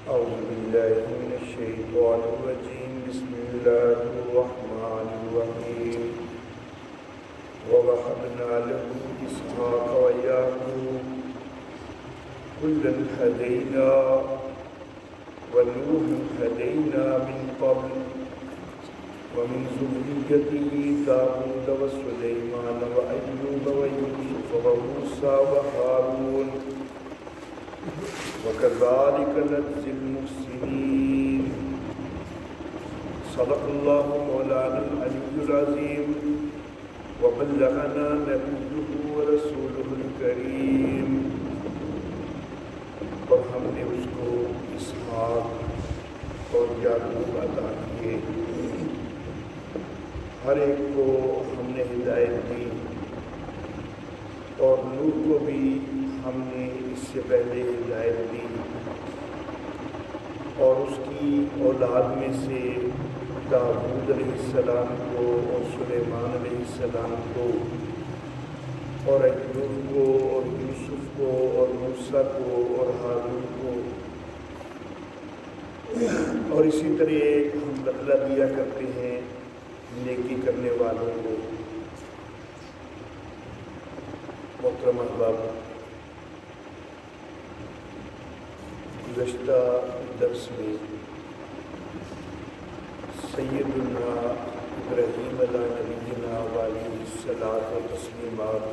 أعوذ بالله من الشيطان الرجيم بسم الله الرحمن الرحيم ووهبنا له إسحاق ويعقوب كلا هدينا ونوحا هدينا من قبل ومن ذريته داود وسليمان وأيوب ويوسف وموسى وهارون وكذلك نجزي المحسنين صدق الله مولانا العلي العظيم وبلغنا نبيه ورسوله الكريم اور ہم نے اس کو اسحاق اور یعقوب عطا کیے، ہر ایک کو ہم نے ہدایت دی، اور نوح کو بھی ہم نے اس سے پہلے ہدایت دی، اور اس کی اولاد میں سے داؤد علیہ السلام کو اور سلیمان علیہ السلام کو اور ایوب کو اور یوسف کو اور موسیٰ کو اور ہارون کو، اور اسی طرح ہم بدلہ دیا کرتے ہیں نیکی کرنے والوں کو۔ محترم احباب، گزشتہ درس میں سیدنا ابراہیم علیہ نبینا علیہ الصلاۃ والتسلیمات،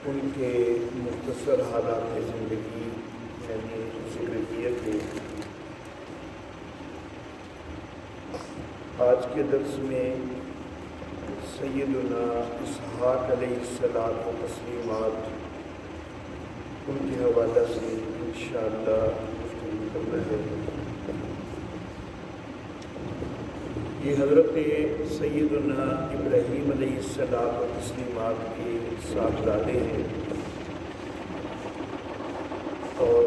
ان کے مختصر حالات زندگی میں نے ذکر کیا تھے۔ آج کے درس میں سیدنا اسحاق علیہ الصلاۃ والتسلیمات، ان کے حوالہ سے انشاءاللہ گفتگو کرنا ہے۔ یہ حضرت سیدنا ابراہیم علیہ السلام و تسلیمات کے صاحبزادے ہیں، اور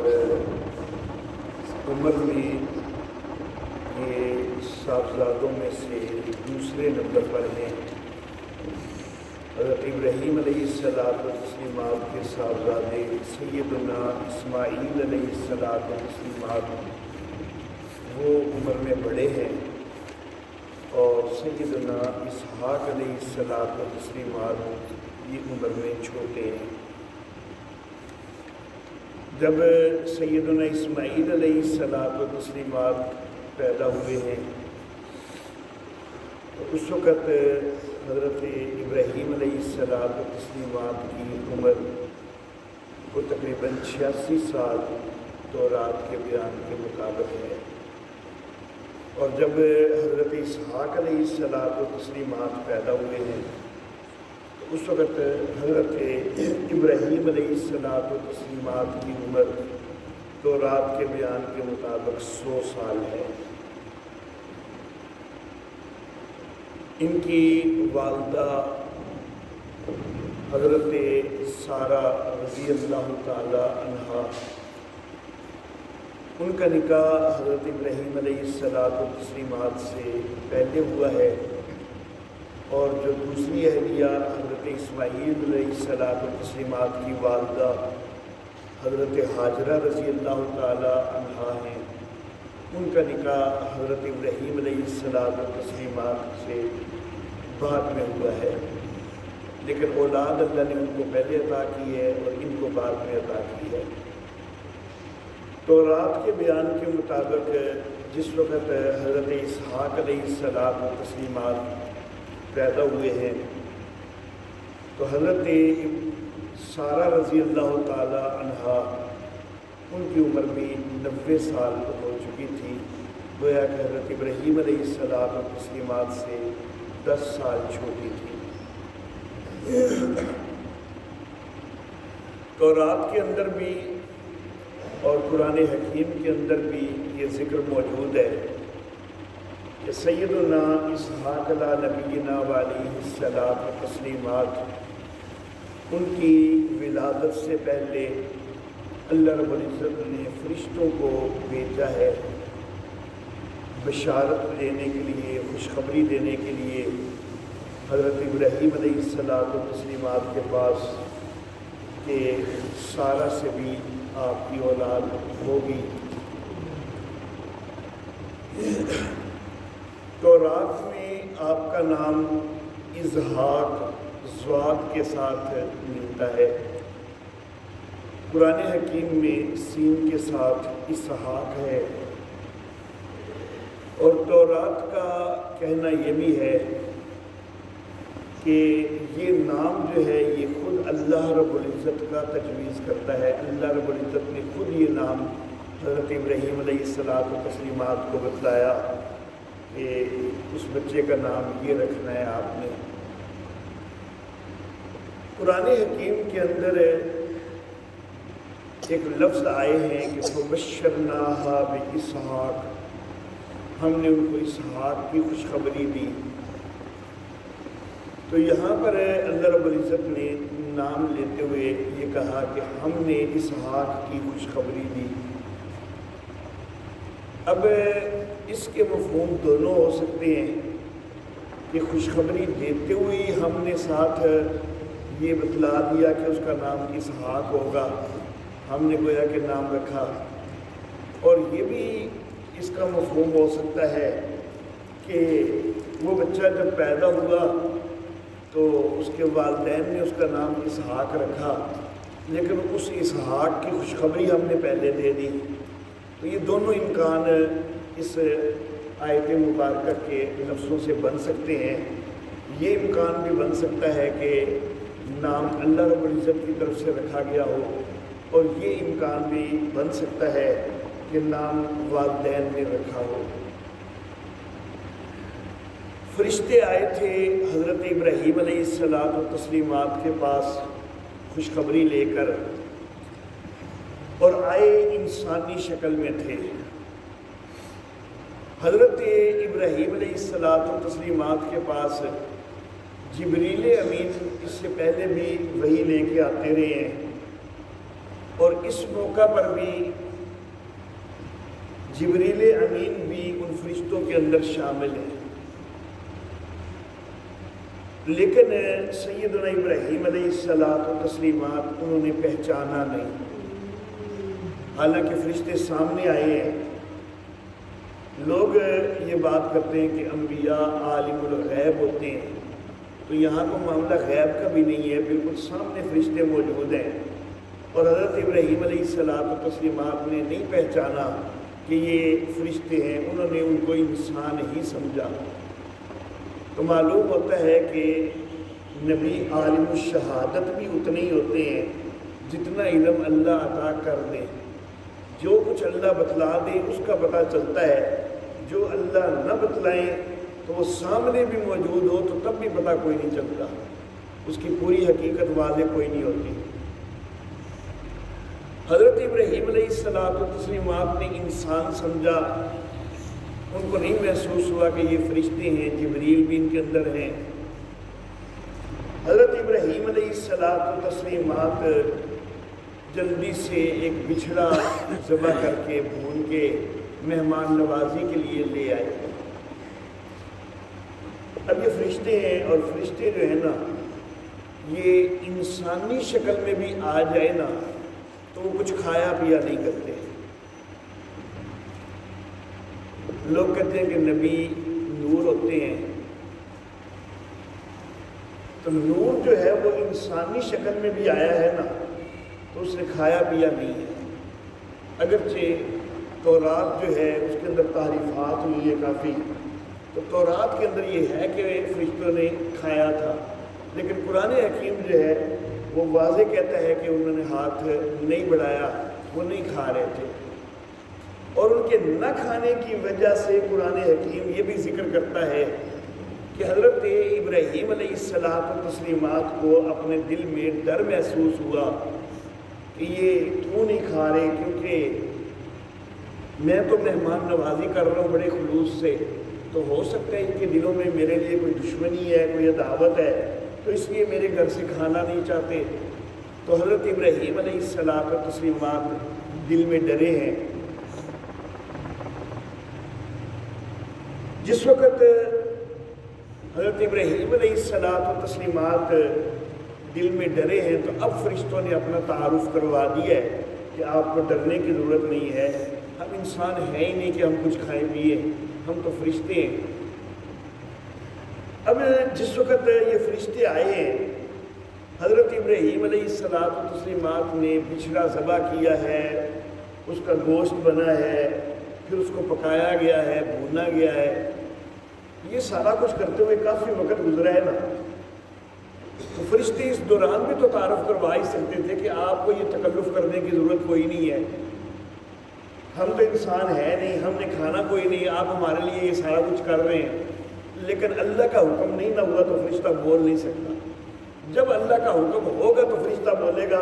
عمر میں یہ صاحبزادوں میں سے دوسرے نمبر پر ہیں۔ حضرت ابراہیم علیہ السلام و تسلیمات کے صاحبزادے سیدنا اسماعیل علیہ السلام و تسلیمات، وہ عمر میں بڑے ہیں، اور سیدنا اسحاق علیہ السلام و تسلیمات یہ عمر میں چھوٹے ہیں۔ جب سیدنا اسماعیل علیہ السلام و تسلیمات پیدا ہوئے ہیں تو اس وقت حضرت ابراہیم علیہ السلام و تسلیمات کی عمر کو تقریباً 86 سال تورات کے بیان کے مطابق ہے، اور جب حضرت اسحاق علیہ السلام و تسلیمات پیدا ہوئے ہیں تو اس وقت حضرت ابراہیم علیہ السلام و تسلیمات کی عمر تورات کے بیان کے مطابق 100 سال ہے۔ ان کی والدہ حضرت سارہ رضی اللہ تعالی عنہا، ان کا نکاح حضرت ابراہیم علیہ السلام و تسلیمات سے پہلے ہوا ہے، اور جو دوسری اہلیہ حضرت اسماعیل علیہ السلام و تسلیمات کی والدہ حضرت ہاجرہ رضی اللہ تعالی عنہا ہیں، ان کا نکاح حضرت ابراہیم علیہ السلام و تسلیمات سے بعد میں ہوا ہے، لیکن اولاد اللہ نے ان کو پہلے عطا کی ہے اور ان کو بعد میں عطا کی ہے۔ تورات کے بیان کے مطابق جس وقت حضرت اسحاق علیہ السلام و تسلیمات پیدا ہوئے ہیں تو حضرت سارہ رضی اللہ تعالی عنہا، ان کی عمر بھی 90 سال ہو چکی تھی، گویا کہ حضرت ابراہیم علیہ السلام و تسلیمات سے 10 سال چھوٹی تھی۔ تورات کے اندر بھی اور قرآن حکیم کے اندر بھی یہ ذکر موجود ہے کہ سیدنا اسحاق علیہ نبینا علیہ السلام و تسلیمات، ان کی ولادت سے پہلے اللہ رب العزت نے فرشتوں کو بھیجا ہے بشارت دینے کے لیے، خوشخبری دینے کے لیے حضرت ابراہیم علیہ السلام و تسلیمات کے پاس کہ سارہ سے بھی آپ کی اولاد ہوگی۔ تورات میں آپ کا نام اسحاق ضاد کے ساتھ ملتا ہے، قرآن حکیم میں سین کے ساتھ اسحاق ہے، اور تورات کا کہنا یہ بھی ہے کہ یہ نام جو ہے یہ خود اللہ رب العزت کا تجویز کرتا ہے۔ اللہ رب العزت نے خود یہ نام حضرت ابراہیم علیہ الصلاۃ والتسلیمات کو بتلایا کہ اس بچے کا نام یہ رکھنا ہے آپ نے۔ قرآن حکیم کے اندر ایک لفظ آئے ہیں کہ فبشرناہا باسحاق، ہم نے ان کو اسحاق کی خوشخبری دی۔ تو یہاں پر اللہ رب العزت نے نام لیتے ہوئے یہ کہا کہ ہم نے اسحاق کی خوشخبری دی۔ اب اس کے مفہوم دونوں ہو سکتے ہیں کہ خوشخبری دیتے ہوئے ہم نے ساتھ یہ بتلا دیا کہ اس کا نام اسحاق ہوگا، ہم نے گویا کہ نام رکھا، اور یہ بھی اس کا مفہوم ہو سکتا ہے کہ وہ بچہ جب پیدا ہوا تو اس کے والدین نے اس کا نام اسحاق رکھا، لیکن اس اسحاق کی خوشخبری ہم نے پہلے دے دی۔ تو یہ دونوں امکان اس آیت مبارکہ کے لفظوں سے بن سکتے ہیں۔ یہ امکان بھی بن سکتا ہے کہ نام اللہ رب العزت کی طرف سے رکھا گیا ہو، اور یہ امکان بھی بن سکتا ہے کہ نام والدین نے رکھا ہو۔ فرشتے آئے تھے حضرت ابراہیم علیہ الصلاۃ والتسلیمات کے پاس خوشخبری لے کر، اور آئے انسانی شکل میں تھے۔ حضرت ابراہیم علیہ الصلاۃ والتسلیمات کے پاس جبریل امین اس سے پہلے بھی وحی لے کے آتے رہے ہیں، اور اس موقع پر بھی جبریل امین بھی ان فرشتوں کے اندر شامل ہیں، لیکن سیدنا ابراہیم علیہ الصلاۃ والتسلیمات انہوں نے پہچانا نہیں، حالانکہ فرشتے سامنے آئے ہیں۔ لوگ یہ بات کرتے ہیں کہ انبیاء عالم الغیب ہوتے ہیں، تو یہاں تو معاملہ غیب کا بھی نہیں ہے، بالکل سامنے فرشتے موجود ہیں، اور حضرت ابراہیم علیہ الصلاۃ والتسلیمات نے نہیں پہچانا کہ یہ فرشتے ہیں، انہوں نے ان کو انسان ہی سمجھا۔ تو معلوم ہوتا ہے کہ نبی عالم الشہادت بھی اتنے ہی ہوتے ہیں جتنا علم اللہ عطا کر دے۔ جو کچھ اللہ بتلا دے اس کا پتہ چلتا ہے، جو اللہ نہ بتلائیں تو وہ سامنے بھی موجود ہو تو تب بھی پتہ کوئی نہیں چلتا، اس کی پوری حقیقت واضح کوئی نہیں ہوتی۔ حضرت ابراہیم علیہ الصلاۃ والتسلیمات نے انسان سمجھا، ان کو نہیں محسوس ہوا کہ یہ فرشتے ہیں، جبریل بھی ان کے اندر ہیں۔ حضرت ابراہیم علیہ الصلاۃ والتسلیمات جلدی سے ایک بچھڑا ذبح کر کے بھون کے مہمان نوازی کے لیے لے آئے۔ اب یہ فرشتے ہیں، اور فرشتے جو ہیں نا یہ انسانی شکل میں بھی آ جائے نا تو وہ کچھ کھایا پیا نہیں کرتے۔ لوگ کہتے ہیں کہ نبی نور ہوتے ہیں، تو نور جو ہے وہ انسانی شکل میں بھی آیا ہے نا تو اس نے کھایا پیا نہیں ہے۔ اگرچہ تورات جو ہے اس کے اندر تعریفات ہوئی ہے کافی، تو تورات کے اندر یہ ہے کہ فرشتوں نے کھایا تھا، لیکن قرآن حکیم جو ہے وہ واضح کہتا ہے کہ انہوں نے ہاتھ نہیں بڑھایا، وہ نہیں کھا رہے تھے۔ اور ان کے نہ کھانے کی وجہ سے قرآن حکیم یہ بھی ذکر کرتا ہے کہ حضرت ابراہیم علیہ الصلاۃ والتسلیمات کو اپنے دل میں ڈر محسوس ہوا کہ یہ کیوں نہیں کھا رہے، کیونکہ میں تو مہمان نوازی کر رہا ہوں بڑے خلوص سے، تو ہو سکتا ہے ان کے دلوں میں میرے لیے کوئی دشمنی ہے، کوئی عداوت ہے، تو اس لیے میرے گھر سے کھانا نہیں چاہتے۔ تو حضرت ابراہیم علیہ الصلاۃ والتسلیمات دل میں ڈرے ہیں۔ جس وقت حضرت ابراہیم علیہ الصلاۃ والتسلیمات دل میں ڈرے ہیں، تو اب فرشتوں نے اپنا تعارف کروا دیا ہے کہ آپ کو ڈرنے کی ضرورت نہیں ہے، ہم انسان ہیں ہی نہیں کہ ہم کچھ کھائیں پیئیں، ہم تو فرشتے ہیں۔ اب جس وقت یہ فرشتے آئے ہیں، حضرت ابراہیم علیہ السلام نے بچھڑا ذبح کیا ہے، اس کا گوشت بنا ہے، پھر اس کو پکایا گیا ہے، بھونا گیا ہے، یہ سارا کچھ کرتے ہوئے کافی وقت گزرا ہے نا۔ تو فرشتے اس دوران بھی تو تعارف کروا ہی سکتے تھے کہ آپ کو یہ تکلف کرنے کی ضرورت کوئی نہیں ہے، ہم تو انسان ہے نہیں، ہم نے کھانا کوئی نہیں، آپ ہمارے لیے یہ سارا کچھ کر رہے ہیں۔ لیکن اللہ کا حکم نہیں نہ ہوا تو فرشتہ بول نہیں سکتا، جب اللہ کا حکم ہوگا تو فرشتہ بولے گا،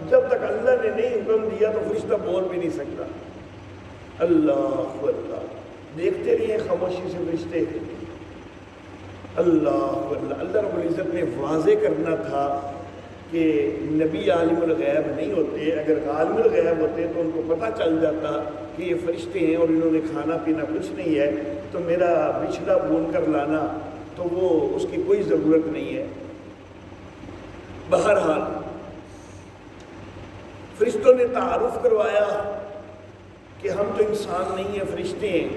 جب تک اللہ نے نہیں حکم دیا تو فرشتہ بول بھی نہیں سکتا۔ اللہ اللہ، دیکھتے رہیے خاموشی سے فرشتے، اللہ اللہ۔ اللہ رب العزت نے واضح کرنا تھا کہ نبی عالم الغیب نہیں ہوتے، اگر عالم الغیب ہوتے تو ان کو پتہ چل جاتا کہ یہ فرشتے ہیں اور انہوں نے کھانا پینا کچھ نہیں ہے، تو میرا بچھڑا بھون کر لانا تو وہ اس کی کوئی ضرورت نہیں ہے۔ بہرحال فرشتوں نے تعارف کروایا کہ ہم تو انسان نہیں ہیں، فرشتے ہیں،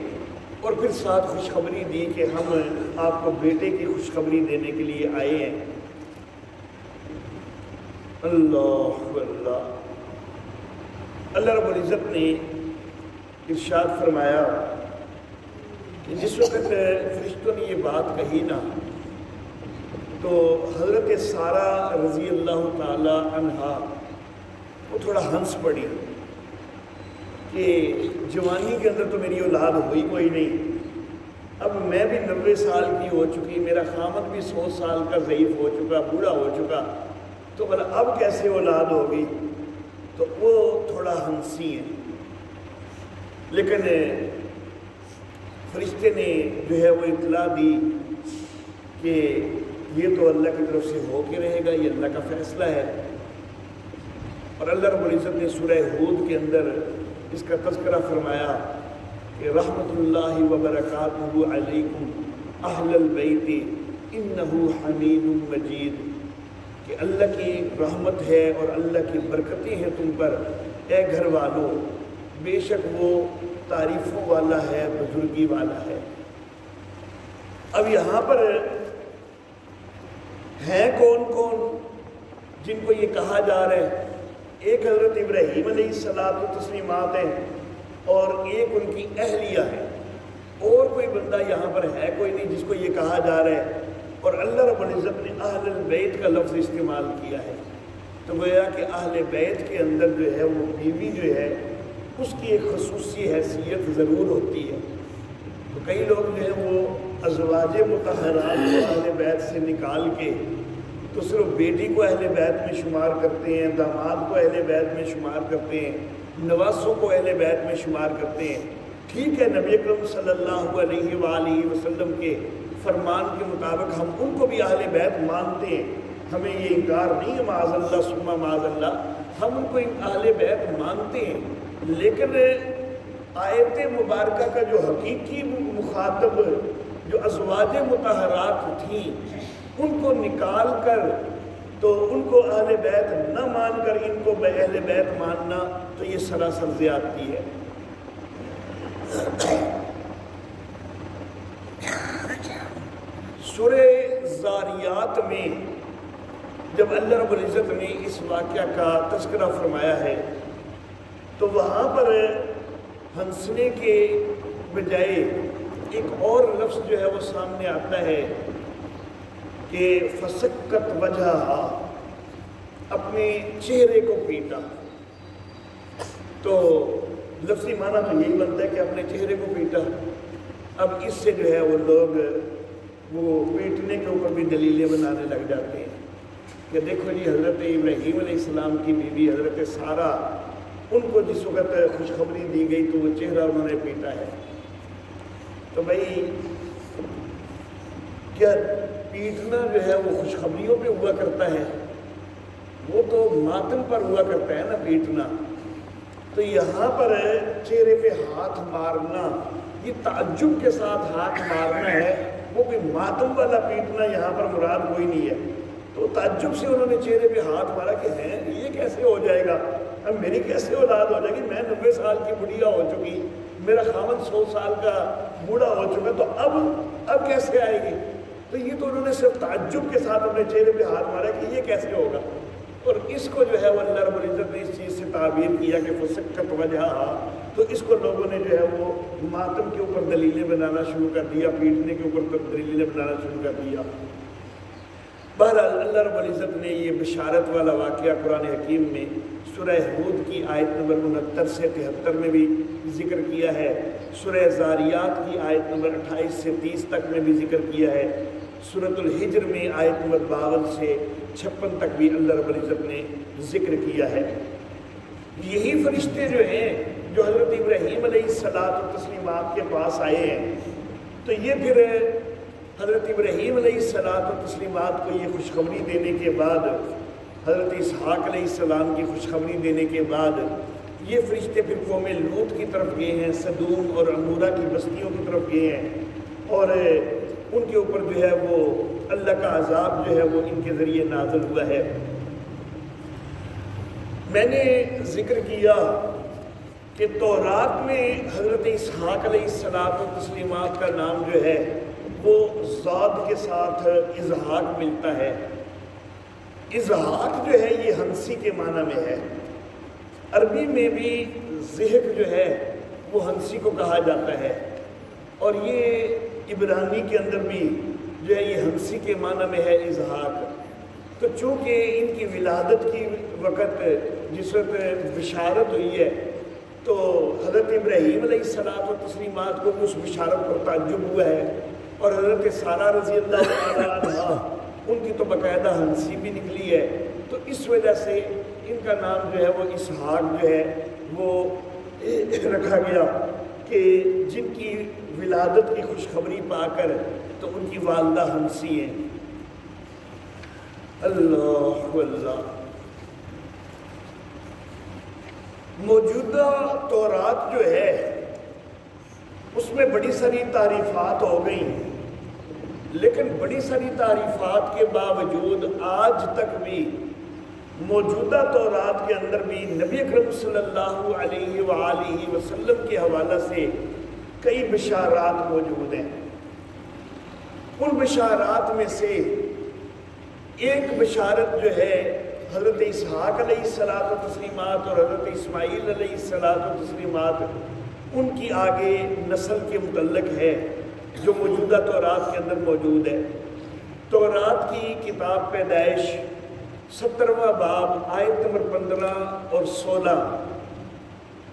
اور پھر ساتھ خوشخبری دی کہ ہم آپ کو بیٹے کی خوشخبری دینے کے لیے آئے ہیں۔ اللہ اللہ، اللہ رب العزت نے ارشاد فرمایا کہ جس وقت فرشتوں نے یہ بات کہی نا، تو حضرت سارہ رضی اللہ تعالی عنہا وہ تھوڑا ہنس پڑی کہ جوانی کے اندر تو میری اولاد ہوئی کوئی نہیں، اب میں بھی 90 سال کی ہو چکی، میرا خامد بھی 100 سال کا ضعیف ہو چکا، بوڑھا ہو چکا، تو بھلا اب کیسے اولاد ہوگی؟ تو وہ تھوڑا ہنسی ہیں۔ لیکن فرشتے نے جو ہے وہ اطلاع دی کہ یہ تو اللہ کی طرف سے ہو کے رہے گا، یہ اللہ کا فیصلہ ہے۔ اور اللہ رب العزت نے سورہ ہود کے اندر اس کا تذکرہ فرمایا کہ رحمت اللہ وبرکاتہ علیکم اہل البیت انہ حمید مجید، کہ اللہ کی رحمت ہے اور اللہ کی برکتیں ہیں تم پر اے گھر والوں، بے شک وہ تعریفوں والا ہے، بزرگی والا ہے۔ اب یہاں پر ہیں کون کون جن کو یہ کہا جا رہا ہے؟ ایک حضرت ابراہیم علیہ السلام ہیں اور ایک ان کی اہلیہ ہے، اور کوئی بندہ یہاں پر ہے کوئی نہیں جس کو یہ کہا جا رہا ہے۔ اور اللہ رب العزت نے اہل البیت کا لفظ استعمال کیا ہے، تو گویا کہ اہل بیت کے اندر جو ہے وہ بیوی جو ہے اس کی ایک خصوصی حیثیت ضرور ہوتی ہے۔ تو کئی لوگ جو ہیں وہ ازواج مطہرات کو اہل بیت سے نکال کے تو صرف بیٹی کو اہل بیت میں شمار کرتے ہیں، داماد کو اہل بیت میں شمار کرتے ہیں، نواسوں کو اہل بیت میں شمار کرتے ہیں۔ ٹھیک ہے، نبی اکرم صلی اللہ علیہ وآلہ وسلم کے فرمان کے مطابق ہم ان کو بھی اہل بیت مانتے ہیں، ہمیں یہ انکار نہیں ہے، معاذ اللہ ثم معاذ اللہ، ہم ان کو اہل بیت مانتے ہیں۔ لیکن آیت مبارکہ کا جو حقیقی مخاطب جو ازواج مطہرات تھیں ان کو نکال کر تو ان کو اہل بیت نہ مان کر ان کو اہل بیت ماننا تو یہ سراسر زیادتی ہے۔ سورہ زاریات میں جب اللہ رب العزت نے اس واقعہ کا تذکرہ فرمایا ہے تو وہاں پر ہنسنے کے بجائے ایک اور لفظ جو ہے وہ سامنے آتا ہے کہ فسکت وجہہا، اپنے چہرے کو پیٹا۔ تو لفظی معنی تو یہی بنتا ہے کہ اپنے چہرے کو پیٹا۔ اب اس سے جو ہے وہ لوگ وہ پیٹنے کے اوپر بھی دلیلیں بنانے لگ جاتے ہیں کہ دیکھو جی حضرت ابراہیم علیہ السلام کی بیوی حضرت سارہ، ان کو جس وقت خوشخبری دی گئی تو وہ چہرہ انہوں نے پیٹا ہے۔ تو بھائی کیا پیٹنا جو ہے وہ خوشخبریوں پہ ہوا کرتا ہے؟ وہ تو ماتم پر ہوا کرتا ہے نا پیٹنا۔ تو یہاں پر چہرے پہ ہاتھ مارنا، یہ تعجب کے ساتھ ہاتھ مارنا ہے، وہ کوئی ماتم والا پیٹنا یہاں پر مراد کوئی نہیں ہے۔ تو تعجب سے انہوں نے چہرے پہ ہاتھ مارا کہ ہیں یہ کیسے ہو جائے گا، اب میری کیسے اولاد ہو جائے گی، میں 90 سال کی بڑھیا ہو چکی، میرا خاوند 100 سال کا بوڑھا ہو چکا، تو اب کیسے آئے گی؟ تو یہ تو انہوں نے صرف تعجب کے ساتھ اپنے چہرے پہ ہاتھ مارا کہ یہ کیسے ہوگا. اور اس کو جو ہے وہ اللہ رب العزت نے اس چیز سے تعبیر کیا کہ فسکت وجہہا، تو اس کو لوگوں نے جو ہے وہ ماتم کے اوپر دلیلیں بنانا شروع کر دیا، پیٹنے کے اوپر دلیلیں بنانا شروع کر دیا. بہرحال اللہ رب العزت نے یہ بشارت والا واقعہ قرآن حکیم میں سورہ ہود کی آیت نمبر 69 سے 73 میں بھی ذکر کیا ہے، سورہ زاریات کی آیت نمبر 28 سے 30 تک میں بھی ذکر کیا ہے، سورۃ الحجر میں آیت نمبر 52 سے 56 تک بھی اللہ رب العزت نے ذکر کیا ہے. یہی فرشتے جو ہیں جو حضرت ابراہیم علیہ السلام کے پاس آئے ہیں، تو یہ پھر حضرت ابراہیم علیہ السلام کو یہ خوشخبری دینے کے بعد، حضرت اسحاق علیہ السلام کی خوشخبری دینے کے بعد یہ فرشتے پھر قوم لوط کی طرف گئے ہیں، سدوم اور عمورہ کی بستیوں کی طرف گئے ہیں، اور ان کے اوپر جو ہے وہ اللہ کا عذاب جو ہے وہ ان کے ذریعے نازل ہوا ہے. میں نے ذکر کیا کہ تورات میں حضرت اسحاق علیہ السلام کا نام جو ہے وہ ضاد کے ساتھ اضحاق ملتا ہے. اضحاق جو ہے یہ ہنسی کے معنی میں ہے، عربی میں بھی ضحک جو ہے وہ ہنسی کو کہا جاتا ہے، اور یہ عبرانی کے اندر بھی جو ہے یہ ہنسی کے معنی میں ہے اضحاق. تو چونکہ ان کی ولادت کی وقت جس وقت بشارت ہوئی ہے، تو حضرت ابراہیم علیہ السلام کو بھی اس بشارت پر تعجب ہوا ہے، اور حضرت سارہ رضی اللہ عنہ ان کی تو باقاعدہ ہنسی بھی نکلی ہے. تو اس وجہ سے ان کا نام جو ہے وہ اسحاق جو ہے وہ رکھا گیا کہ جن کی ولادت کی خوشخبری پا کر تو ان کی والدہ ہنسی ہیں. اللہ اللہ. موجودہ تورات جو ہے اس میں بڑی ساری تعریفات ہو گئیں، لیکن بڑی ساری تعریفات کے باوجود آج تک بھی موجودہ تورات کے اندر بھی نبی اکرم صلی اللہ علیہ وآلہ وسلم کے حوالہ سے کئی بشارات موجود ہیں. ان بشارات میں سے ایک بشارت جو ہے حضرت اسحاق علیہ السلام اور حضرت اسماعیل علیہ السلام ان کی آگے نسل کے متعلق ہے، جو موجودہ تورات کے اندر موجود ہے. تورات کی کتاب پیدائش 17واں باب آیت نمبر 15 اور 16،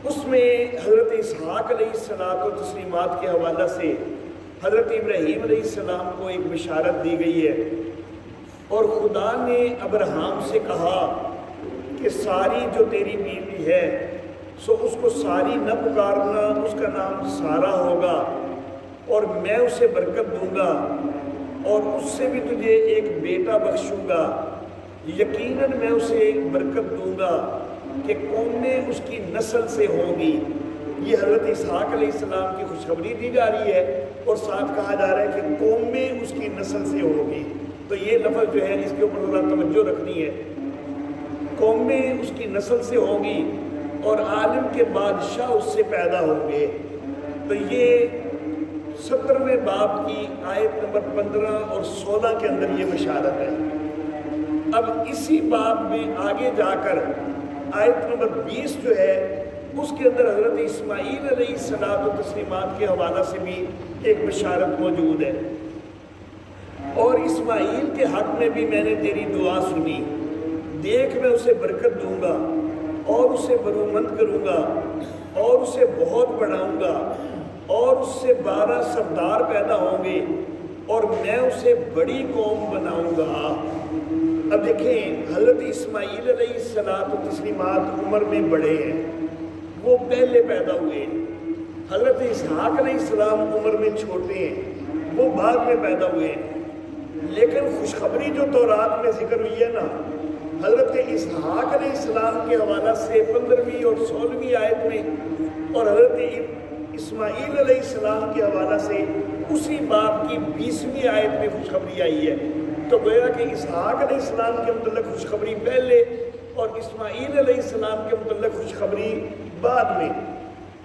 اس میں حضرت اسحاق علیہ السلام کے حوالہ سے حضرت ابراہیم علیہ السلام کو ایک بشارت دی گئی ہے، اور خدا نے ابراہیم سے کہا کہ ساری جو تیری بیوی ہے سو اس کو ساری نہ پکارنا، اس کا نام سارا ہوگا، اور میں اسے برکت دوں گا اور اس سے بھی تجھے ایک بیٹا بخشوں گا. یقیناً میں اسے برکت دوں گا کہ قومیں اس کی نسل سے ہوں گی. یہ حضرت اسحاق علیہ السلام کی خوشخبری دی جا رہی ہے، اور ساتھ کہا جا رہا ہے کہ قومیں اس کی نسل سے ہوں گی. تو یہ لفظ جو ہے اس کے اوپر ذرا توجہ رکھنی ہے. قومیں اس کی نسل سے ہوں گی اور عالم کے بادشاہ اس سے پیدا ہوں گے. تو یہ 17ویں باب کی آیت نمبر 15 اور 16 کے اندر یہ بشارت ہے. اب اسی باب میں آگے جا کر آیت نمبر 20 جو ہے اس کے اندر حضرت اسماعیل علیہ السلام کے حوالہ سے بھی ایک بشارت موجود ہے. اور اسماعیل کے حق میں بھی میں نے تیری دعا سنی، دیکھ میں اسے برکت دوں گا اور اسے برومند کروں گا اور اسے بہت بڑھاؤں گا، اور اس سے 12 سردار پیدا ہوں گے اور میں اسے بڑی قوم بناؤں گا. اب دیکھیں حضرت اسماعیل علیہ السلام عمر میں بڑے ہیں، وہ پہلے پیدا ہوئے. حضرت اسحاق علیہ السلام عمر میں چھوٹے ہیں، وہ بعد میں پیدا ہوئے. لیکن خوشخبری جو تورات میں ذکر ہوئی ہے نا، حضرت اسحاق علیہ السلام کے حوالہ سے 15ویں اور 16ویں آیت میں، اور حضرت اسماعیل علیہ السلام کے حوالہ سے اسی باب کی 20ویں آیت میں خوشخبری آئی ہے تو گویا کہ اسحاق علیہ السلام کے متعلق خوشخبری پہلے اور اسماعیل علیہ السلام کے متعلق خوشخبری بعد میں۔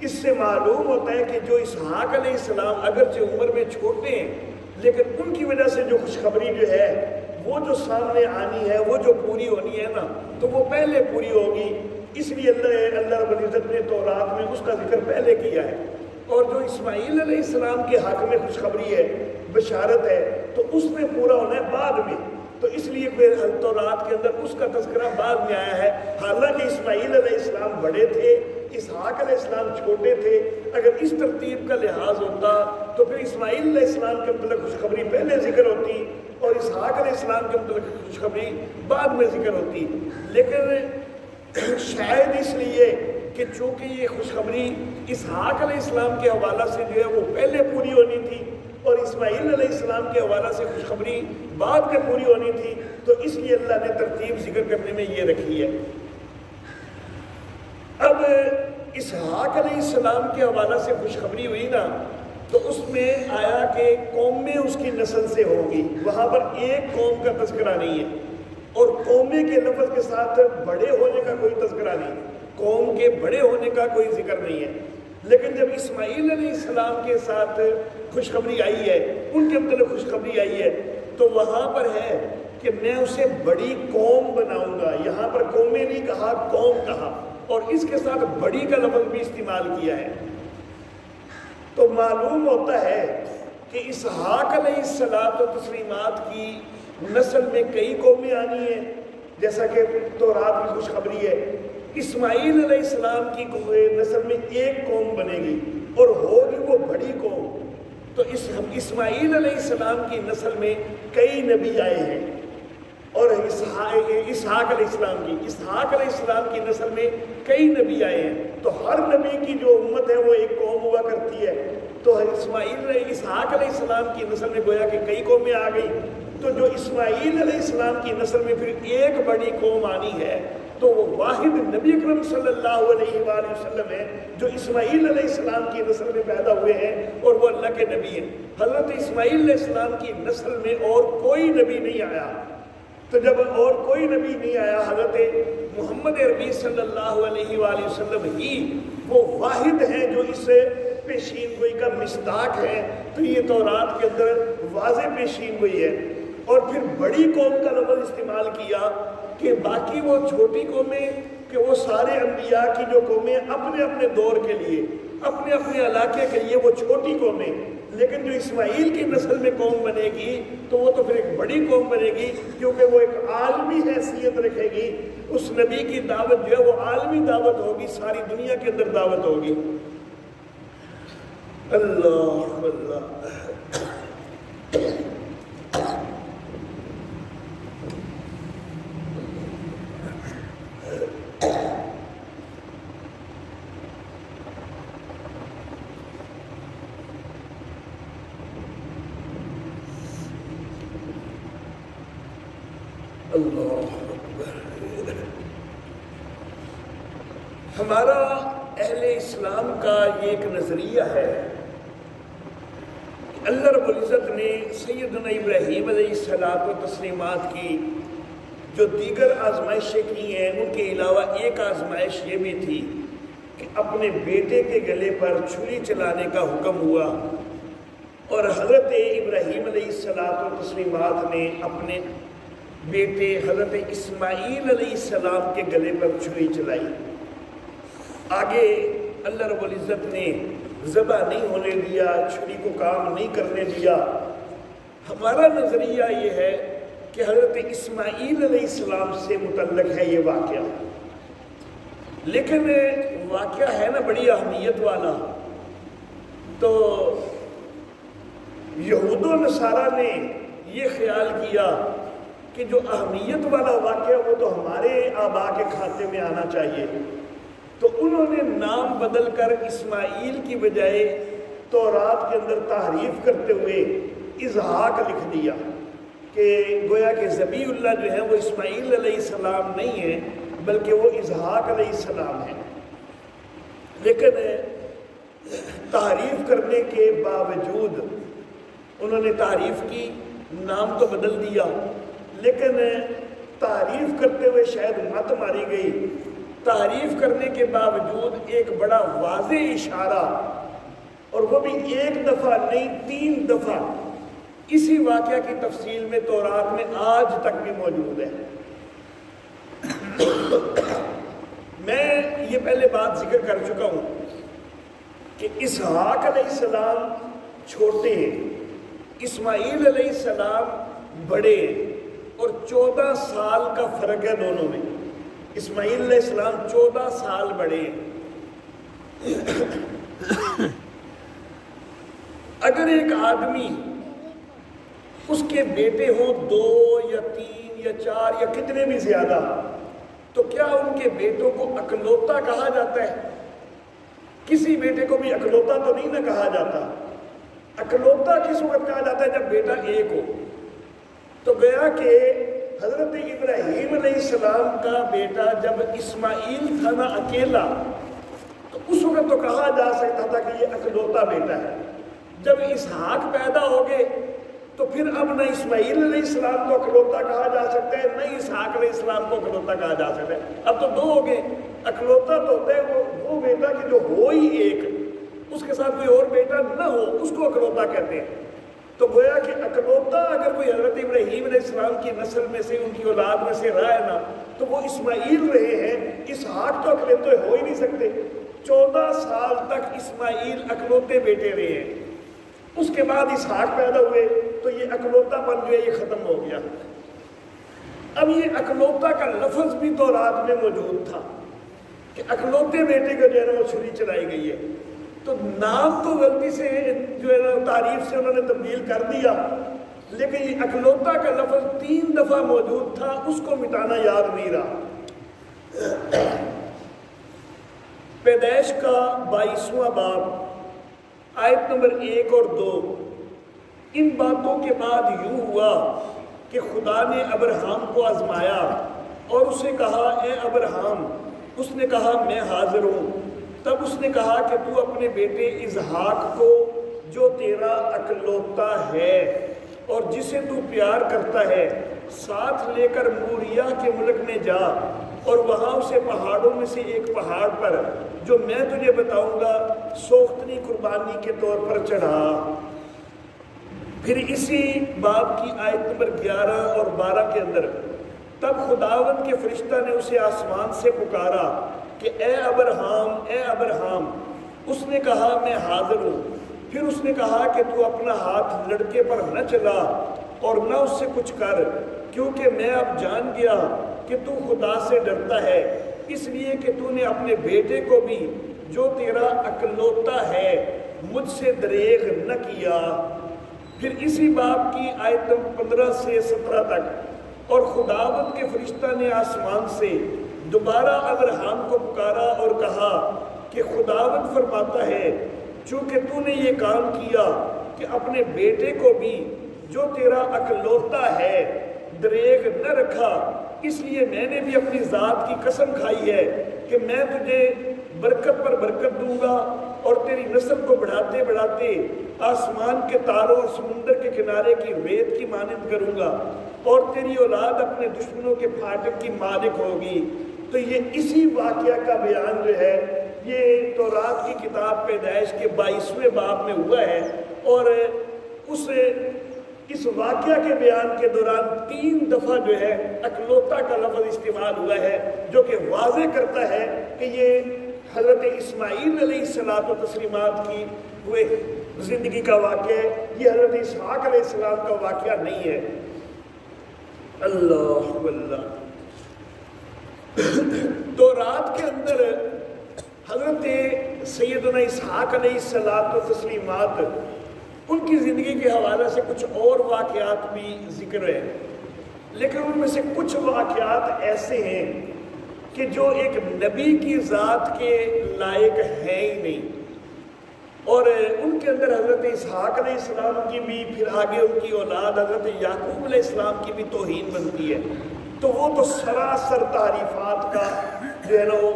اس سے معلوم ہوتا ہے کہ جو اسحاق علیہ السلام اگرچہ عمر میں چھوٹے ہیں لیکن ان کی وجہ سے جو خوشخبری جو ہے وہ جو سامنے آنی ہے، وہ جو پوری ہونی ہے نا، تو وہ پہلے پوری ہوگی۔ اس لیے اللہ رب العزت نے تورات میں اس کا ذکر پہلے کیا ہے، اور جو اسماعیل علیہ السلام کے حق میں خوشخبری ہے، بشارت ہے، تو اس میں پورا ہونا ہے بعد میں۔ تو اس لیے تورات کے اندر اس کا تذکرہ بعد میں آیا ہے، حالانکہ اسماعیل علیہ السلام بڑے تھے، اسحاق علیہ السلام چھوٹے تھے۔ اگر اس ترتیب کا لحاظ ہوتا تو پھر اسماعیل علیہ السلام کے متعلق خوشخبری پہلے ذکر ہوتی اور اسحاق علیہ السلام کے متعلق خوشخبری بعد میں ذکر ہوتی، لیکن شاید اس لیے کہ چونکہ یہ خوشخبری اسحاق علیہ السلام کے حوالہ سے جو ہے وہ پہلے پوری ہونی تھی اور اسماعیل علیہ السلام کے حوالہ سے خوشخبری بعد میں پوری ہونی تھی، تو اس لیے اللہ نے ترتیب ذکر کرنے میں یہ رکھی ہے۔ اب اسحاق علیہ السلام کے حوالہ سے خوشخبری ہوئی نا، تو اس میں آیا کہ قومیں اس کی نسل سے ہوگی، وہاں پر ایک قوم کا تذکرہ نہیں ہے، اور قومیں کے لفظ کے ساتھ بڑے ہونے کا کوئی تذکرہ نہیں، قوم کے بڑے ہونے کا کوئی ذکر نہیں ہے۔ لیکن جب اسماعیل علیہ السلام کے ساتھ خوشخبری آئی ہے، ان کے متعلق خوشخبری آئی ہے، تو وہاں پر ہے کہ میں اسے بڑی قوم بناؤں گا۔ یہاں پر قومیں نہیں کہا، قوم کہا، اور اس کے ساتھ بڑی کا لفظ بھی استعمال کیا ہے۔ تو معلوم ہوتا ہے کہ اسحاق علیہ الصلاۃ و تسلیمات کی نسل میں کئی قومیں آنی ہیں، جیسا کہ تورات میں خوشخبری ہے۔ اسماعیل علیہ السلام کی نسل میں ایک قوم بنے گی اور ہوگی وہ بڑی قوم۔ تو اسماعیل علیہ السلام کی نسل میں کئی نبی آئے ہیں، اور اسحاق علیہ السلام کی نسل میں کئی نبی آئے ہیں، تو ہر نبی کی جو امت ہے وہ ایک قوم ہوا کرتی ہے۔ تو اسحاق علیہ السلام کی نسل میں گویا کہ کئی قومیں آ گئی، تو جو اسماعیل علیہ السلام کی نسل میں پھر ایک بڑی قوم آنی ہے، تو وہ واحد نبی اکرم صلی اللہ علیہ وآلہ وسلم ہے جو اسماعیل علیہ السلام کی نسل میں پیدا ہوئے ہیں، اور وہ اللہ کے نبی ہیں۔ حضرت اسماعیل علیہ السلام کی نسل میں اور کوئی نبی نہیں آیا، تو جب اور کوئی نبی نہیں آیا، حضرت محمد عربی صلی اللہ علیہ وآلہ وسلم ہی وہ واحد ہیں جو اس پیشین گوئی کا مصداق ہے، تو یہ تورات کے اندر واضح پیشین گوئی ہے۔ اور پھر بڑی قوم کا لفظ استعمال کیا کہ باقی وہ چھوٹی قومیں، کہ وہ سارے انبیاء کی جو قومیں اپنے اپنے دور کے لیے، اپنے اپنے علاقے کے لیے وہ چھوٹی قومیں، لیکن جو اسماعیل کی نسل میں قوم بنے گی تو وہ تو پھر ایک بڑی قوم بنے گی، کیونکہ وہ ایک عالمی حیثیت رکھے گی۔ اس نبی کی دعوت جو ہے وہ عالمی دعوت ہوگی، ساری دنیا کے اندر دعوت ہوگی۔ اللہ اللہ۔ ہمارا اہل اسلام کا یہ ایک نظریہ ہے کہ اللہ رب العزت نے سیدنا ابراہیم علیہ الصلاۃ و تسلیمات کی جو دیگر آزمائشیں کی ہیں، ان کے علاوہ ایک آزمائش یہ بھی تھی کہ اپنے بیٹے کے گلے پر چھری چلانے کا حکم ہوا، اور حضرت ابراہیم علیہ الصلاۃ و تسلیمات نے اپنے بیٹے حضرت اسماعیل علیہ السلام کے گلے پر چھری چلائی۔ آگے اللہ رب العزت نے ذبح نہیں ہونے دیا، چھری کو کام نہیں کرنے دیا۔ ہمارا نظریہ یہ ہے کہ حضرت اسماعیل علیہ السلام سے متعلق ہے یہ واقعہ، لیکن واقعہ ہے نا بڑی اہمیت والا، تو یہود و نصارہ نے یہ خیال کیا کہ جو اہمیت والا واقعہ وہ تو ہمارے آباء کے کھاتے میں آنا چاہیے، تو انہوں نے نام بدل کر اسماعیل کی بجائے تورات کے اندر تحریف کرتے ہوئے اسحاق لکھ دیا، کہ گویا کہ ذبیح اللہ جو ہے وہ اسماعیل علیہ السلام نہیں ہے بلکہ وہ اسحاق علیہ السلام ہے۔ لیکن تحریف کرنے کے باوجود انہوں نے تعریف کی، نام تو بدل دیا، لیکن تعریف کرتے ہوئے شاید مت ماری گئی۔ تعریف کرنے کے باوجود ایک بڑا واضح اشارہ، اور وہ بھی ایک دفعہ نہیں 3 دفعہ اسی واقعہ کی تفصیل میں تورات میں آج تک بھی موجود ہے۔ میں یہ پہلے بات ذکر کر چکا ہوں کہ اسحاق علیہ السلام چھوٹے ہیں، اسماعیل علیہ السلام بڑے ہیں، اور 14 سال کا فرق ہے دونوں میں۔ اسماعیل علیہ السلام 14 سال بڑے ہیں۔ اگر ایک آدمی اس کے بیٹے ہوں 2 یا 3 یا 4 یا کتنے بھی زیادہ، تو کیا ان کے بیٹوں کو اکلوتا کہا جاتا ہے؟ کسی بیٹے کو بھی اکلوتا تو نہیں نہ کہا جاتا۔ اکلوتا کس وقت کہا جاتا ہے؟ جب بیٹا ایک ہو۔ تو گیا کہ حضرت ابراہیم علیہ السلام کا بیٹا جب اسماعیل تھا نا اکیلا، تو اس وقت تو کہا جا سکتا تھا کہ یہ اکلوتا بیٹا ہے۔ جب اسحاق پیدا ہو گئے تو پھر اب نہ اسماعیل علیہ السلام کو اکلوتا کہا جا سکتا ہے، نہ اسحاق علیہ السلام کو اکلوتا کہا جا سکتا ہے۔ اب تو 2 ہو گئے۔ اکلوتا تو ہوتا ہے وہ بیٹا کہ جو ہو ہی ایک، اس کے ساتھ کوئی اور بیٹا نہ ہو، اس کو اکلوتا کہتے ہیں۔ تو گویا کہ اکلوتا اگر کوئی حضرت ابراہیم علیہ السلام کی نسل میں سے، ان کی اولاد میں سے رہا ہے نا، تو وہ اسماعیل رہے ہیں۔ اسحاق تو اکلوتے ہو ہی نہیں سکتے۔ 14 سال تک اسماعیل اکلوتے بیٹے رہے ہیں۔ اس کے بعد اسحاق پیدا ہوئے تو یہ اکلوتا پن جو ہے یہ ختم ہو گیا۔ اب یہ اکلوتا کا لفظ بھی تورات میں موجود تھا کہ اکلوتے بیٹے کو جو ہے نا وہ چھری چلائی گئی ہے۔ تو نام تو غلطی سے جو ہے نا تعریف سے انہوں نے تبدیل کر دیا، لیکن یہ اکلوتا کا لفظ 3 دفعہ موجود تھا، اس کو مٹانا یاد نہیں رہا۔ پیدائش کا 22واں باب آیت نمبر 1 اور 2۔ ان باتوں کے بعد یوں ہوا کہ خدا نے ابراہیم کو آزمایا اور اسے کہا، اے ابراہیم۔ اس نے کہا، میں حاضر ہوں۔ تب اس نے کہا کہ تو اپنے بیٹے اسحاق کو جو تیرا اکلوتا ہے اور جسے تو پیار کرتا ہے ساتھ لے کر موریا کے ملک میں جا، اور وہاں اسے پہاڑوں میں سے ایک پہاڑ پر جو میں تجھے بتاؤں گا سوختنی قربانی کے طور پر چڑھا۔ پھر اسی باب کی آیت نمبر 11 اور 12 کے اندر، تب خداوند کے فرشتہ نے اسے آسمان سے پکارا کہ اے ابراہیم، اے ابراہیم۔ اس نے کہا، میں حاضر ہوں۔ پھر اس نے کہا کہ تو اپنا ہاتھ لڑکے پر نہ چلا اور نہ اس سے کچھ کر، کیونکہ میں اب جان گیا کہ تو خدا سے ڈرتا ہے، اس لیے کہ تو نے اپنے بیٹے کو بھی جو تیرا اکلوتا ہے مجھ سے دریغ نہ کیا۔ پھر اسی باب کی آیت 15 سے 17 تک، اور خداوند کے فرشتہ نے آسمان سے دوبارہ ابراہیم کو پکارا اور کہا کہ خداوند فرماتا ہے، چونکہ تو نے یہ کام کیا کہ اپنے بیٹے کو بھی جو تیرا اکلوتا ہے دریغ نہ رکھا، اس لیے میں نے بھی اپنی ذات کی قسم کھائی ہے کہ میں تجھے برکت پر برکت دوں گا اور تیری نسل کو بڑھاتے بڑھاتے آسمان کے تاروں اور سمندر کے کنارے کی ریت کی مانند کروں گا، اور تیری اولاد اپنے دشمنوں کے پھاٹک کی مالک ہوگی۔ تو یہ اسی واقعہ کا بیان جو ہے یہ تورات کی کتاب پیدائش کے 22ویں باب میں ہوا ہے، اور اس واقعہ کے بیان کے دوران 3 دفعہ جو ہے اکلوتا کا لفظ استعمال ہوا ہے، جو کہ واضح کرتا ہے کہ یہ حضرت اسماعیل علیہ السلام و تسلیمات کی ہوئے زندگی کا واقعہ ہے، یہ حضرت اسحاق علیہ السلام کا واقعہ نہیں ہے۔ اللہ اللہ۔ تورات کے اندر حضرت سیدنا اسحاق علیہ السلام و تسلیمات ان کی زندگی کے حوالے سے کچھ اور واقعات بھی ذکر ہے، لیکن ان میں سے کچھ واقعات ایسے ہیں کہ جو ایک نبی کی ذات کے لائق ہے ہی نہیں، اور ان کے اندر حضرت اسحاق علیہ السلام کی بھی، پھر آگے ان کی اولاد حضرت یعقوب علیہ السلام کی بھی توہین بنتی ہے۔ تو وہ تو سراسر تعریفات کا جو ہے نا وہ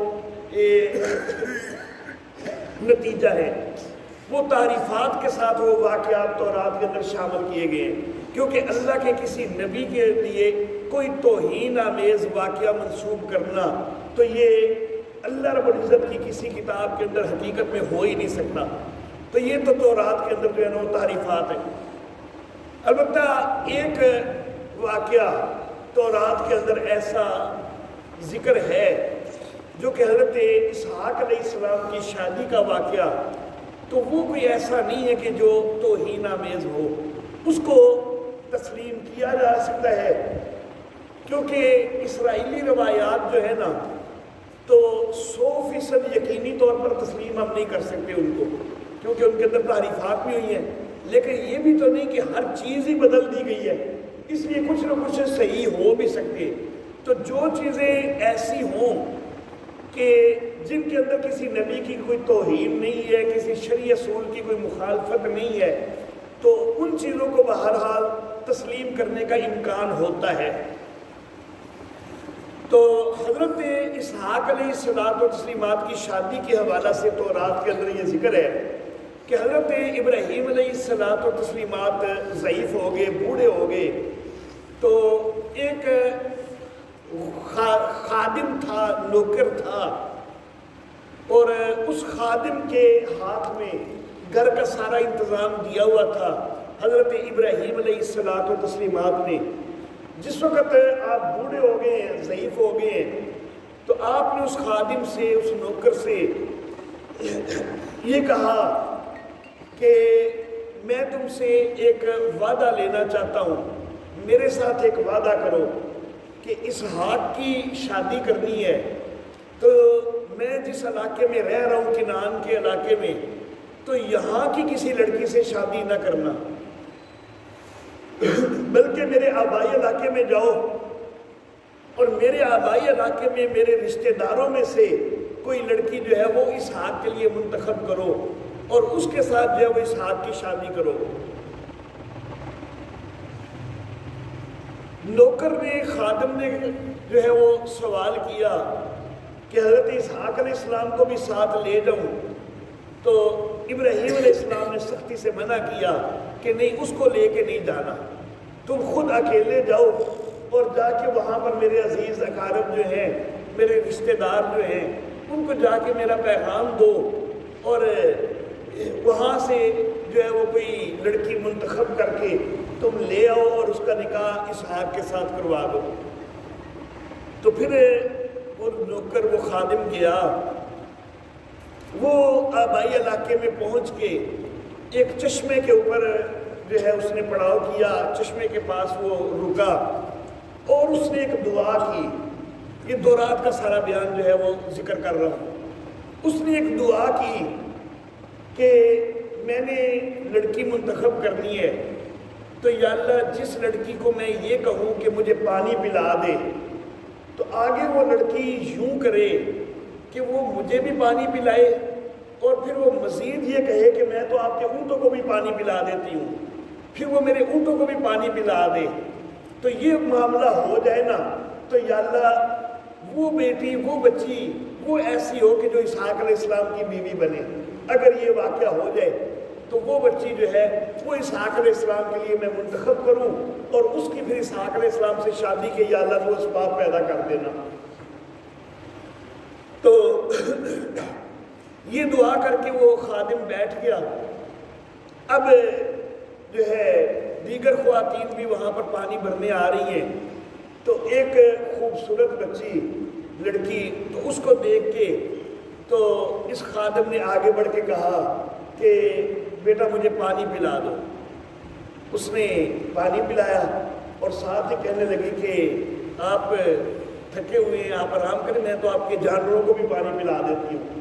نتیجہ ہے۔ وہ تعریفات کے ساتھ وہ واقعات تورات کے اندر شامل کیے گئے ہیں، کیونکہ اللہ کے کسی نبی کے لیے کوئی توہین آمیز واقعہ منسوب کرنا تو یہ اللہ رب العزت کی کسی کتاب کے اندر حقیقت میں ہو ہی نہیں سکتا۔ تو یہ تو تورات کے اندر جو ہے نا وہ تعریفات ہیں۔ البتہ ایک واقعہ تورات کے اندر ایسا ذکر ہے جو کہ حضرت اسحاق علیہ السلام کی شادی کا واقعہ، تو وہ کوئی ایسا نہیں ہے کہ جو توہین آمیز ہو، اس کو تسلیم کیا جا سکتا ہے، کیونکہ اسرائیلی روایات جو ہے نا تو 100% یقینی طور پر تسلیم ہم نہیں کر سکتے ان کو، کیونکہ ان کے اندر تعریفات بھی ہوئی ہیں، لیکن یہ بھی تو نہیں کہ ہر چیز ہی بدل دی گئی ہے، اس لیے کچھ نہ کچھ صحیح ہو بھی سکتے۔ تو جو چیزیں ایسی ہوں کہ جن کے اندر کسی نبی کی کوئی توہین نہیں ہے، کسی شرعی اصول کی کوئی مخالفت نہیں ہے، تو ان چیزوں کو بہرحال تسلیم کرنے کا امکان ہوتا ہے۔ تو حضرت اسحاق علیہ الصلوۃ والتسلیمات کی شادی کے حوالہ سے تورات کے اندر یہ ذکر ہے کہ حضرت ابراہیم علیہ الصلوۃ والتسلیمات ضعیف ہو گئے، بوڑھے ہو گئے، تو ایک خادم تھا، نوکر تھا، اور اس خادم کے ہاتھ میں گھر کا سارا انتظام دیا ہوا تھا حضرت ابراہیم علیہ الصلوۃ والتسلیمات نے۔ جس وقت آپ بوڑھے ہو گئے ہیں، ضعیف ہو گئے ہیں، تو آپ نے اس خادم سے، اس نوکر سے یہ کہا کہ میں تم سے ایک وعدہ لینا چاہتا ہوں، میرے ساتھ ایک وعدہ کرو کہ اسحاق کی شادی کرنی ہے، تو میں جس علاقے میں رہ رہا ہوں، کنعان کے علاقے میں، تو یہاں کی کسی لڑکی سے شادی نہ کرنا، بلکہ میرے آبائی علاقے میں جاؤ اور میرے آبائی علاقے میں میرے رشتہ داروں میں سے کوئی لڑکی جو ہے وہ اسحاق کے لیے منتخب کرو اور اس کے ساتھ جو ہے وہ اسحاق کی شادی کرو۔ نوکر نے، خادم نے جو ہے وہ سوال کیا کہ حضرت اسحاق علیہ السلام کو بھی ساتھ لے جاؤں، تو ابراہیم علیہ السلام نے سختی سے منع کیا کہ نہیں، اس کو لے کے نہیں جانا، تم خود اکیلے جاؤ اور جا کے وہاں پر میرے عزیز اقارب جو ہیں، میرے رشتہ دار جو ہیں، ان کو جا کے میرا پیغام دو اور وہاں سے جو ہے وہ کوئی لڑکی منتخب کر کے تم لے آؤ اور اس کا نکاح اسحاق کے ساتھ کروا دو۔ تو پھر وہ نوکر، وہ خادم گیا، وہ آبائی علاقے میں پہنچ کے ایک چشمے کے اوپر جو ہے اس نے پڑاؤ کیا، چشمے کے پاس وہ رکا اور اس نے ایک دعا کی۔ یہ تورات کا سارا بیان جو ہے وہ ذکر کر رہا ہوں۔ اس نے ایک دعا کی کہ میں نے لڑکی منتخب کرنی ہے، تو یا اللہ جس لڑکی کو میں یہ کہوں کہ مجھے پانی پلا دے، تو آگے وہ لڑکی یوں کرے کہ وہ مجھے بھی پانی پلائے اور پھر وہ مزید یہ کہے کہ میں تو آپ کے اونٹوں کو بھی پانی پلا دیتی ہوں، پھر وہ میرے اونٹوں کو بھی پانی پلا دے، تو یہ معاملہ ہو جائے نا، تو یا اللہ وہ بیٹی، وہ بچی وہ ایسی ہو کہ جو اسحاق علیہ السلام کی بیوی بنے۔ اگر یہ واقعہ ہو جائے تو وہ بچی جو ہے وہ اسحاق علیہ السلام کے لیے میں منتخب کروں اور اس کی پھر اسحاق علیہ السلام سے شادی کے یا اللہ وہ اسباب پیدا کر دینا۔ تو یہ دعا کر کے وہ خادم بیٹھ گیا۔ اب جو ہے دیگر خواتین بھی وہاں پر پانی بھرنے آ رہی ہیں، تو ایک خوبصورت بچی، لڑکی، تو اس کو دیکھ کے تو اس خادم نے آگے بڑھ کے کہا کہ بیٹا مجھے پانی پلا دو۔ اس نے پانی پلایا اور ساتھ ہی کہنے لگی کہ آپ تھکے ہوئے ہیں، آپ آرام کریں، میں تو آپ کے جانوروں کو بھی پانی پلا دیتی ہوں۔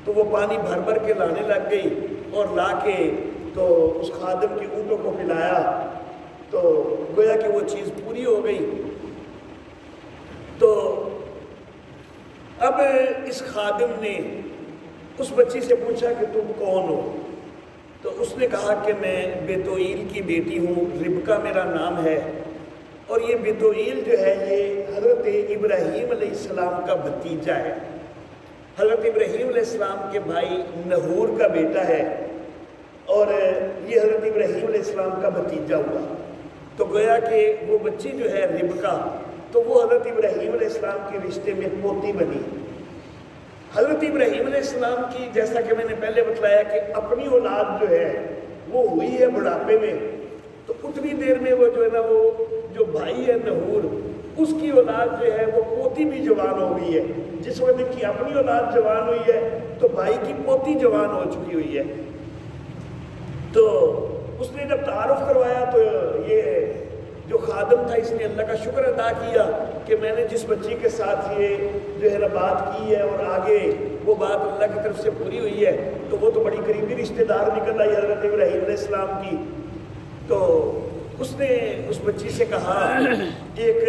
تو وہ پانی بھر بھر کے لانے لگ گئی اور لا کے تو اس خادم کے اونٹوں کو پلایا، تو گویا کہ وہ چیز پوری ہو گئی۔ تو اب اس خادم نے اس بچی سے پوچھا کہ تم کون ہو؟ تو اس نے کہا کہ میں بیتوئیل کی بیٹی ہوں، ربکہ میرا نام ہے، اور یہ بیتوئیل جو ہے یہ حضرت ابراہیم علیہ السلام کا بھتیجا ہے، حضرت ابراہیم علیہ السلام کے بھائی نہور کا بیٹا ہے، اور یہ حضرت ابراہیم علیہ السلام کا بھتیجا ہوا۔ تو گویا کہ وہ بچی جو ہے ربکہ، تو وہ حضرت ابراہیم علیہ السلام کے رشتے میں پوتی بنی۔ حضرت ابراہیم علیہ السلام کی، جیسا کہ میں نے پہلے بتلایا کہ اپنی اولاد جو ہے وہ ہوئی ہے بڑھاپے میں، تو اتنی دیر میں وہ جو ہے نا وہ جو بھائی ہے نحور، اس کی اولاد جو ہے وہ پوتی بھی جوان ہو گئی ہے۔ جس وقت کی اپنی اولاد جوان ہوئی ہے تو بھائی کی پوتی جوان ہو چکی ہوئی ہے۔ تو اس نے جب تعارف کروایا تو یہ جو خادم تھا اس نے اللہ کا شکر ادا کیا کہ میں نے جس بچی کے ساتھ یہ جو ہے نا بات کی ہے اور آگے وہ بات اللہ کی طرف سے پوری ہوئی ہے، تو وہ تو بڑی قریبی رشتہ دار نکل آئی حضرت ابراہیم علیہ السلام کی۔ تو اس نے اس بچی سے کہا، ایک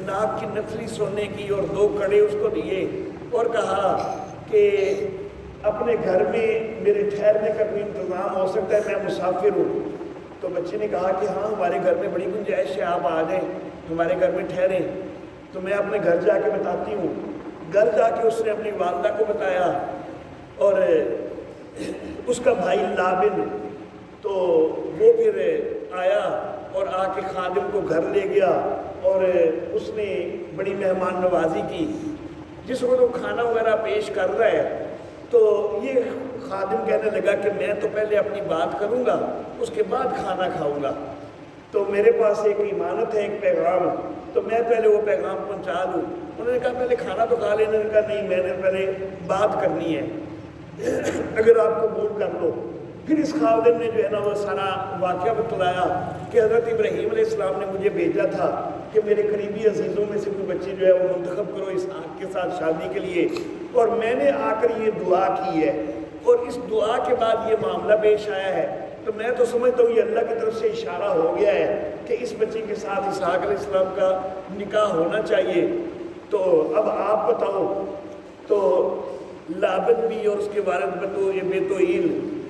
ناک کی نتھلی سونے کی اور 2 کڑے اس کو دیے اور کہا کہ اپنے گھر میں میرے ٹھہرنے کا کوئی انتظام ہو سکتا ہے، میں مسافر ہوں۔ تو بچے نے کہا کہ ہاں ہمارے گھر میں بڑی گنجائش ہے، آپ آ جائیں ہمارے گھر میں ٹھہریں، تو میں اپنے گھر جا کے بتاتی ہوں۔ گھر جا کے اس نے اپنی والدہ کو بتایا اور اس کا بھائی لابن تو وہ پھر آیا اور آ کے خادم کو گھر لے گیا اور اس نے بڑی مہمان نوازی کی۔ جس وقت وہ کھانا وغیرہ پیش کر رہا ہے تو یہ خادم کہنے لگا کہ میں تو پہلے اپنی بات کروں گا، اس کے بعد کھانا کھاؤں گا، تو میرے پاس ایک امانت ہے، ایک پیغام، تو میں پہلے وہ پیغام پہنچا دوں۔ انہوں نے کہا پہلے کھانا تو کھا لینا، انہوں نے کہا نہیں میں نے پہلے بات کرنی ہے، اگر آپ قبول کر لو۔ پھر اس خادم نے جو ہے نا وہ سارا واقعہ بتلایا کہ حضرت ابراہیم علیہ السلام نے مجھے بھیجا تھا کہ میرے قریبی عزیزوں میں سے کوئی بچی جو ہے وہ منتخب کرو اسحاق کے ساتھ شادی کے لیے، اور میں نے آ کر یہ دعا کی ہے اور اس دعا کے بعد یہ معاملہ پیش آیا ہے، تو میں تو سمجھتا ہوں یہ اللہ کی طرف سے اشارہ ہو گیا ہے کہ اس بچی کے ساتھ اسحاق علیہ السلام کا نکاح ہونا چاہیے۔ تو اب آپ بتاؤ۔ تو لابن بھی اور اس کے والد بیتوئیل،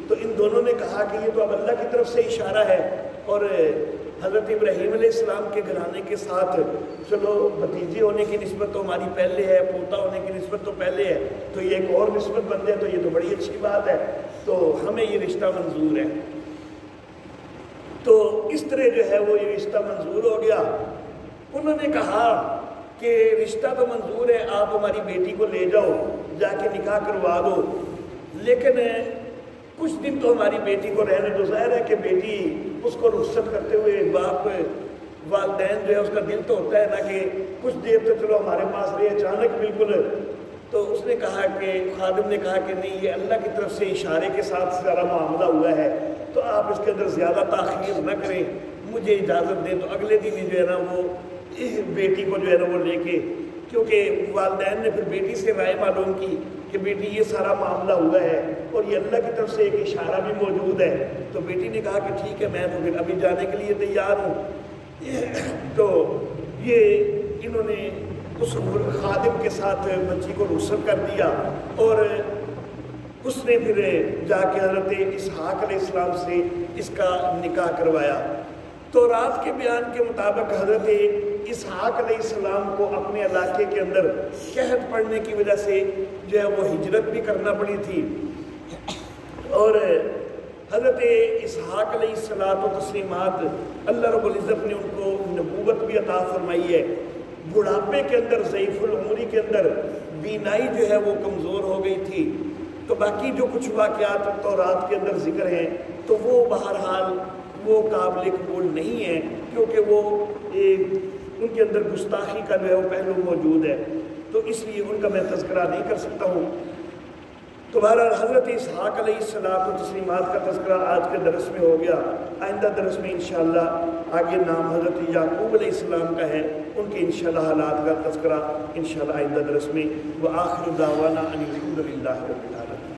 تو ان دونوں نے کہا کہ یہ تو اب اللہ کی طرف سے اشارہ ہے، اور حضرت ابراہیم علیہ السلام کے گھرانے کے ساتھ چلو بھتیجے ہونے کی نسبت تو ہماری پہلے ہے، پوتا ہونے کی نسبت تو پہلے ہے، تو یہ ایک اور نسبت بن جائے تو یہ تو بڑی اچھی بات ہے، تو ہمیں یہ رشتہ منظور ہے۔ تو اس طرح جو ہے وہ یہ رشتہ منظور ہو گیا۔ انہوں نے کہا کہ رشتہ تو منظور ہے، آپ ہماری بیٹی کو لے جاؤ، جا کے نکاح کروا دو، لیکن کچھ دن تو ہماری بیٹی کو رہنے دو۔ ظاہر ہے کہ بیٹی اس کو رخصت کرتے ہوئے باپ والدین جو ہے اس کا دل تو ہوتا ہے نا کہ کچھ دیر تو چلو ہمارے پاس رہے، اچانک بالکل۔ تو اس نے کہا کہ خادم نے کہا کہ نہیں یہ اللہ کی طرف سے اشارے کے ساتھ سارا معاملہ ہوا ہے، تو آپ اس کے اندر زیادہ تاخیر نہ کریں، مجھے اجازت دیں۔ تو اگلے دن ہی جو ہے نا وہ بیٹی کو جو ہے نا وہ لے کے، کیونکہ والدین نے پھر بیٹی سے رائے معلوم کی کہ بیٹی یہ سارا معاملہ ہوا ہے اور یہ اللہ کی طرف سے ایک اشارہ بھی موجود ہے، تو بیٹی نے کہا کہ ٹھیک ہے میں تو پھر ابھی جانے کے لیے تیار ہوں۔ تو یہ انہوں نے اس خادم کے ساتھ بچی کو رخصت کر دیا اور اس نے پھر جا کے حضرت اسحاق علیہ السلام سے اس کا نکاح کروایا۔ تو رات کے بیان کے مطابق حضرت اسحاق علیہ السلام کو اپنے علاقے کے اندر قحط پڑنے کی وجہ سے جو ہے وہ ہجرت بھی کرنا پڑی تھی، اور حضرت اسحاق علیہ الصلاۃ و تسلیمات اللہ رب العزت نے ان کو نبوت بھی عطا فرمائی ہے۔ بڑھاپے کے اندر، ضعیف العمری کے اندر بینائی جو ہے وہ کمزور ہو گئی تھی۔ تو باقی جو کچھ واقعات تورات کے اندر ذکر ہیں تو وہ بہرحال وہ قابل قبول نہیں ہیں، کیونکہ وہ ان کے اندر گستاخی کا جو ہے وہ پہلو موجود ہے، تو اس لیے ان کا میں تذکرہ نہیں کر سکتا ہوں۔ تو بہرحال حضرت اسحاق علیہ الصلاۃ و تسلیمات کا تذکرہ آج کے درس میں ہو گیا۔ آئندہ درس میں انشاءاللہ آگے نام حضرت یعقوب علیہ السلام کا ہے، ان کے انشاءاللہ حالات کا تذکرہ انشاءاللہ آئندہ درس میں۔ وآخر دعوانا ان الحمد للہ رب العالمین۔